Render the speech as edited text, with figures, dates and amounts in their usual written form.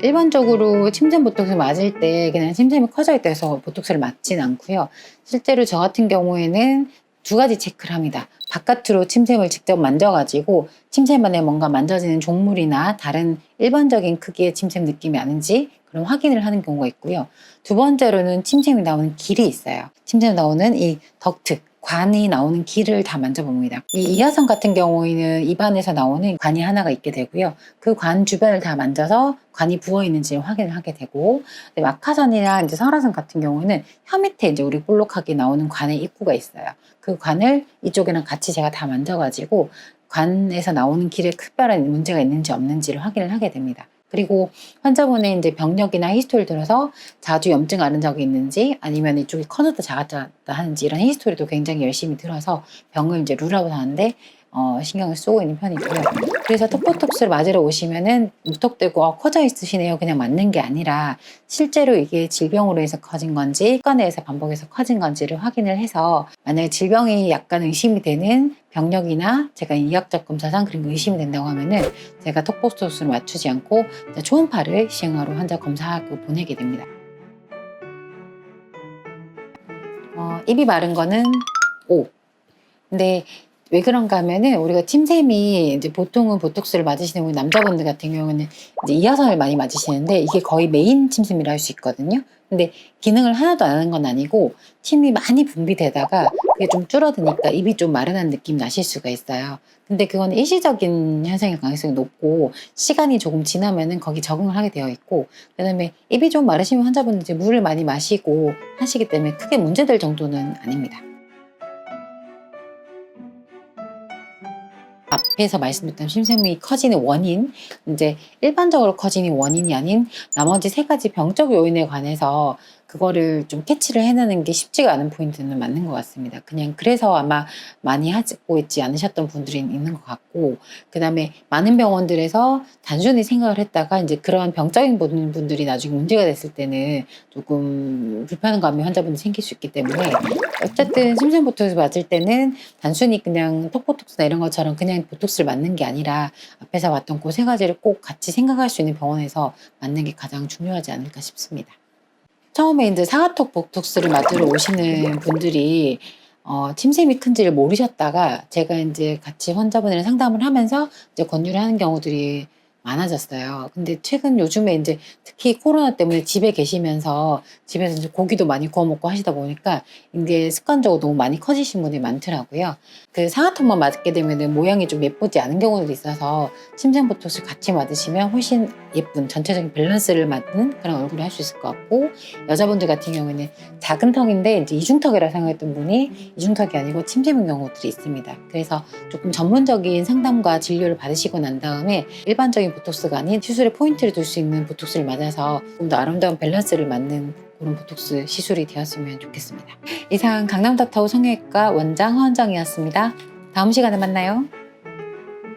일반적으로 침샘 보톡스 맞을 때 그냥 침샘이 커져 있다 해서 보톡스를 맞진 않고요. 실제로 저 같은 경우에는 두 가지 체크를 합니다. 바깥으로 침샘을 직접 만져가지고 침샘 안에 뭔가 만져지는 종물이나 다른 일반적인 크기의 침샘 느낌이 아닌지 그런 확인을 하는 경우가 있고요. 두 번째로는 침샘이 나오는 길이 있어요. 침샘 나오는 이 덕트, 관이 나오는 길을 다 만져봅니다. 이 이하선 같은 경우에는 입안에서 나오는 관이 하나가 있게 되고요. 그 관 주변을 다 만져서 관이 부어 있는지 확인을 하게 되고, 막하선이나 이제 설화선 같은 경우는 혀 밑에 이제 우리 볼록하게 나오는 관의 입구가 있어요. 그 관을 이쪽이랑 같이 제가 다 만져가지고 관에서 나오는 길에 특별한 문제가 있는지 없는지를 확인을 하게 됩니다. 그리고 환자분의 이제 병력이나 히스토리를 들어서 자주 염증 앓은 적이 있는지 아니면 이쪽이 커졌다 작았다 하는지 이런 히스토리도 굉장히 열심히 들어서 병을 이제 룰아웃 하는데 신경을 쓰고 있는 편이고요. 그래서 턱보톡스를 맞으러 오시면은 무턱대고 커져 있으시네요 그냥 맞는 게 아니라 실제로 이게 질병으로 해서 커진 건지 습관에서 반복해서 커진 건지를 확인을 해서 만약에 질병이 약간 의심이 되는 병력이나 제가 이학적 검사상 그런 거 의심이 된다고 하면은 제가 턱보톡스를 맞추지 않고 초음파를 시행하러 환자 검사하고 보내게 됩니다. 입이 마른 거는 O. 근데 왜 그런가 하면은 우리가 침샘이 이제 보통은 보톡스를 맞으시는 분 남자분들 같은 경우는 이제 이하선을 많이 맞으시는데 이게 거의 메인 침샘이라 할 수 있거든요. 근데 기능을 하나도 안 하는 건 아니고 침이 많이 분비되다가 그게 좀 줄어드니까 입이 좀 마른한 느낌 나실 수가 있어요. 근데 그건 일시적인 현상일 가능성이 높고 시간이 조금 지나면은 거기 적응을 하게 되어 있고 그다음에 입이 좀 마르시면 환자분들 이제 물을 많이 마시고 하시기 때문에 크게 문제될 정도는 아닙니다. 앞에서 말씀드렸던 심샘이 커지는 원인, 이제 일반적으로 커지는 원인이 아닌 나머지 세 가지 병적 요인에 관해서 그거를 좀 캐치를 해내는 게 쉽지가 않은 포인트는 맞는 것 같습니다. 그냥 그래서 아마 많이 하고 있지 않으셨던 분들이 있는 것 같고, 그 다음에 많은 병원들에서 단순히 생각을 했다가 이제 그런 병적인 분들이 나중에 문제가 됐을 때는 조금 불편감이 환자분이 생길 수 있기 때문에 어쨌든 심생보톡스 맞을 때는 단순히 그냥 턱보톡스나 이런 것처럼 그냥 보톡스를 맞는 게 아니라 앞에서 봤던 그 세 가지를 꼭 같이 생각할 수 있는 병원에서 맞는 게 가장 중요하지 않을까 싶습니다. 처음에 이제 사각턱 보톡스를 맞으러 오시는 분들이 침샘이 큰지를 모르셨다가 제가 이제 같이 환자분이랑 상담을 하면서 이제 권유를 하는 경우들이 많아졌어요. 근데 최근 요즘에 이제 특히 코로나 때문에 집에 계시면서 집에서 이제 고기도 많이 구워 먹고 하시다 보니까 이게 습관적으로 너무 많이 커지신 분들이 많더라고요. 그 상하턱만 맞게 되면은 모양이 좀 예쁘지 않은 경우도 있어서 침샘 보톡스 같이 맞으시면 훨씬 예쁜 전체적인 밸런스를 맞는 그런 얼굴을 할 수 있을 것 같고 여자분들 같은 경우에는 작은 턱인데 이제 이중턱이라 생각했던 분이 이중턱이 아니고 침샘인 경우들이 있습니다. 그래서 조금 전문적인 상담과 진료를 받으시고 난 다음에 일반적인 보톡스가 아닌 시술에 포인트를 둘 수 있는 보톡스를 맞아서 좀 더 아름다운 밸런스를 맞는 그런 보톡스 시술이 되었으면 좋겠습니다. 이상 강남닥터우 성형외과 원장 허원정이었습니다. 다음 시간에 만나요.